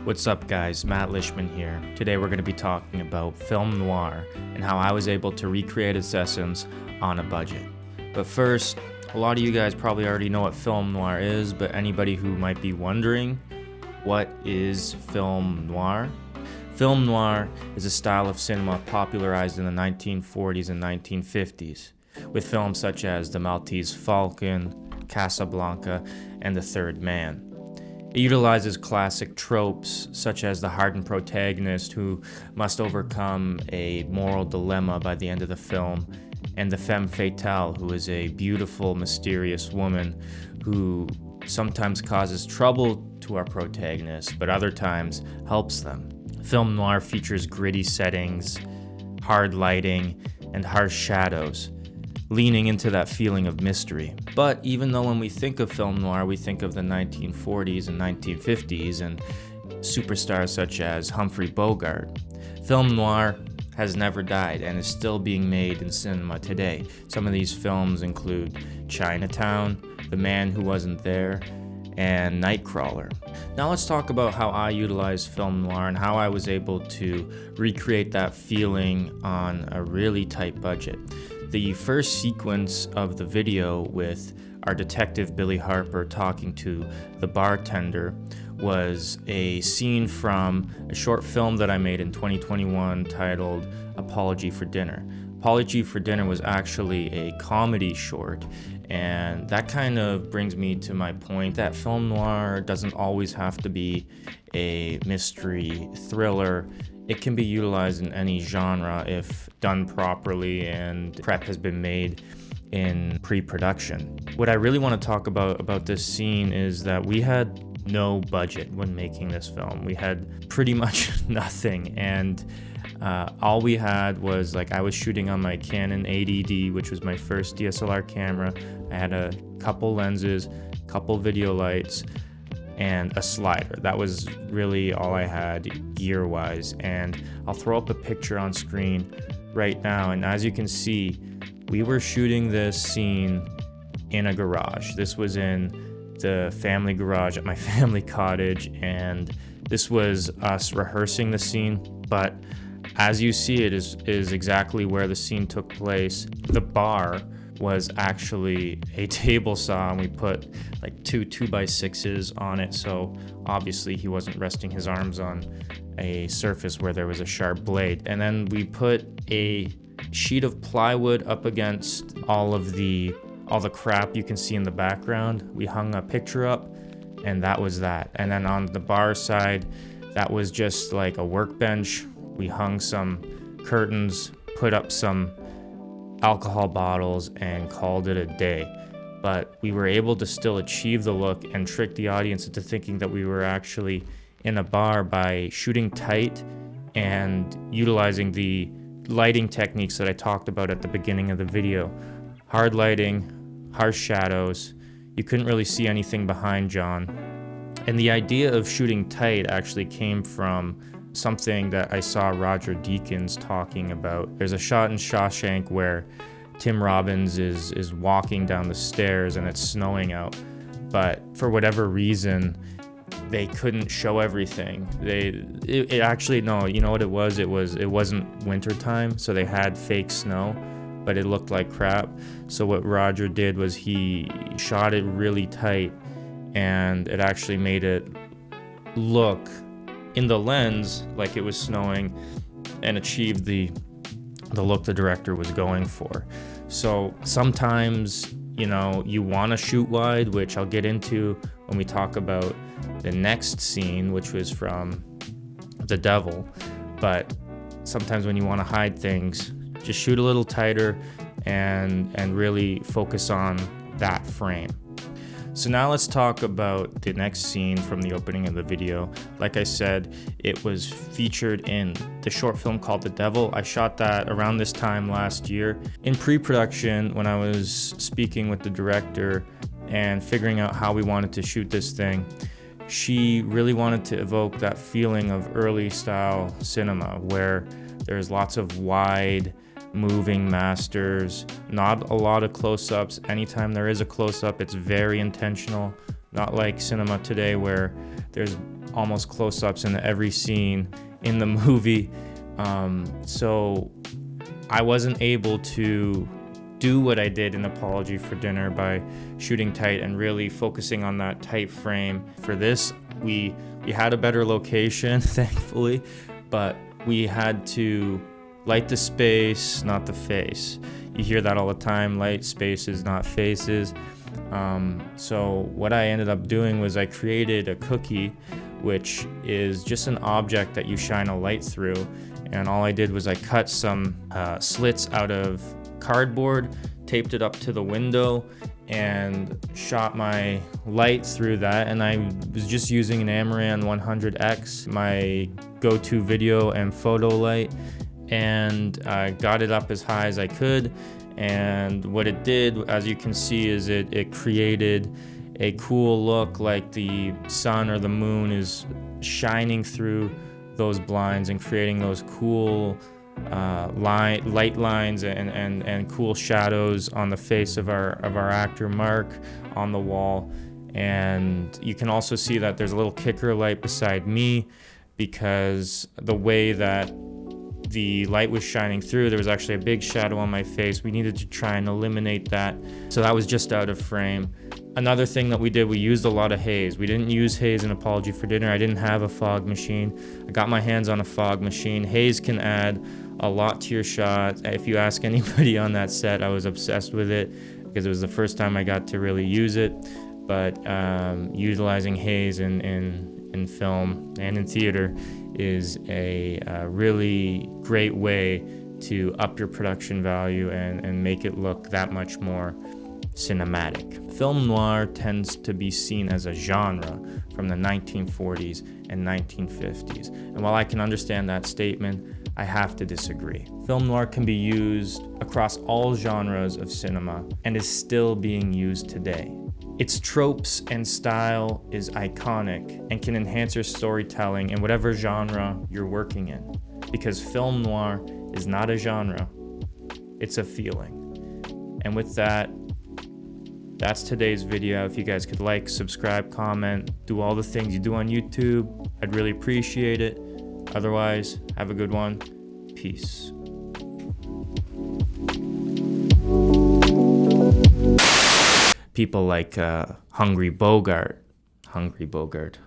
What's up guys, Matt Lishman here. Today we're going to be talking about film noir and how I was able to recreate its essence on a budget. But first, a lot of you guys probably already know what film noir is, but anybody who might be wondering, what is film noir? Film noir is a style of cinema popularized in the 1940s and 1950s, with films such as The Maltese Falcon, Casablanca, and The Third Man. It utilizes classic tropes such as the hardened protagonist who must overcome a moral dilemma by the end of the film, and the femme fatale, who is a beautiful, mysterious woman who sometimes causes trouble to our protagonists, but other times helps them. Film noir features gritty settings, hard lighting, and harsh shadows, leaning into that feeling of mystery. But even though when we think of film noir, we think of the 1940s and 1950s and superstars such as Humphrey Bogart, film noir has never died and is still being made in cinema today. Some of these films include Chinatown, The Man Who Wasn't There, and Nightcrawler. Now let's talk about how I utilize film noir and how I was able to recreate that feeling on a really tight budget. The first sequence of the video with our detective Billy Harper talking to the bartender was a scene from a short film that I made in 2021 titled Apology for Dinner. Apology for Dinner was actually a comedy short, and that kind of brings me to my point that film noir doesn't always have to be a mystery thriller. It can be utilized in any genre if done properly and prep has been made in pre-production. What I really want to talk about this scene is that we had no budget when making this film. We had pretty much nothing, and all we had was, I was shooting on my Canon 80D, which was my first DSLR camera. I had a couple lenses, couple video lights, and a slider. That was really all I had gear-wise, and I'll throw up a picture on screen right now, and as you can see, we were shooting this scene in a garage. This was in the family garage at my family cottage, and this was us rehearsing the scene, but as you see, it is exactly where the scene took place. The bar was actually a table saw, and we put two 2x6s on it, so obviously he wasn't resting his arms on a surface where there was a sharp blade. And then we put a sheet of plywood up against all the crap you can see in the background. We hung a picture up, and that was that. And then on the bar side, that was just like a workbench. We hung some curtains, put up some alcohol bottles, and called it a day. But we were able to still achieve the look and trick the audience into thinking that we were actually in a bar by shooting tight and utilizing the lighting techniques that I talked about at the beginning of the video. Hard lighting, harsh shadows. You couldn't really see anything behind John. And the idea of shooting tight actually came from something that I saw Roger Deakins talking about. There's a shot in Shawshank where Tim Robbins is walking down the stairs and it's snowing out, but for whatever reason they couldn't show everything. It actually, no, you know what it was? It wasn't wintertime, so they had fake snow, but it looked like crap. So what Roger did was he shot it really tight, and it actually made it look in the lens like it was snowing and achieved the look the director was going for. So sometimes, you want to shoot wide, which I'll get into when we talk about the next scene, which was from The Devil. But sometimes when you want to hide things, just shoot a little tighter and really focus on that frame. So now let's talk about the next scene from the opening of the video. Like I said, it was featured in the short film called The Devil. I shot that around this time last year. In pre-production, when I was speaking with the director and figuring out how we wanted to shoot this thing, she really wanted to evoke that feeling of early style cinema where there's lots of wide moving masters, not a lot of close-ups. Anytime there is a close-up, it's very intentional, not like cinema today where there's almost close-ups in every scene in the movie. So I wasn't able to do what I did in Apology for Dinner by shooting tight and really focusing on that tight frame. For this, we had a better location, thankfully, but we had to light the space, not the face. You hear that all the time, light spaces, not faces. So what I ended up doing was I created a cookie, which is just an object that you shine a light through. And all I did was I cut some slits out of cardboard, taped it up to the window, and shot my light through that. And I was just using an Amaran 100X, my go-to video and photo light, and I got it up as high as I could. And what it did, as you can see, is it created a cool look, like the sun or the moon is shining through those blinds and creating those cool light lines and cool shadows on the face of our actor Mark on the wall. And you can also see that there's a little kicker light beside me, because the way that the light was shining through, there was actually a big shadow on my face. We needed to try and eliminate that, so that was just out of frame. Another thing that we did, we used a lot of haze. We didn't use haze in Apology for Dinner. I didn't have a fog machine. I got my hands on a fog machine. Haze can add a lot to your shot. If you ask anybody on that set, I was obsessed with it because it was the first time I got to really use it. But utilizing haze in film and in theater is a really great way to up your production value and make it look that much more cinematic. Film noir tends to be seen as a genre from the 1940s and 1950s. And while I can understand that statement, I have to disagree. Film noir can be used across all genres of cinema and is still being used today. Its tropes and style is iconic and can enhance your storytelling in whatever genre you're working in, because film noir is not a genre, it's a feeling. And with that, that's today's video. If you guys could like, subscribe, comment, do all the things you do on YouTube, I'd really appreciate it. Otherwise, have a good one. Peace. People like Hungry Bogart. Hungry Bogart.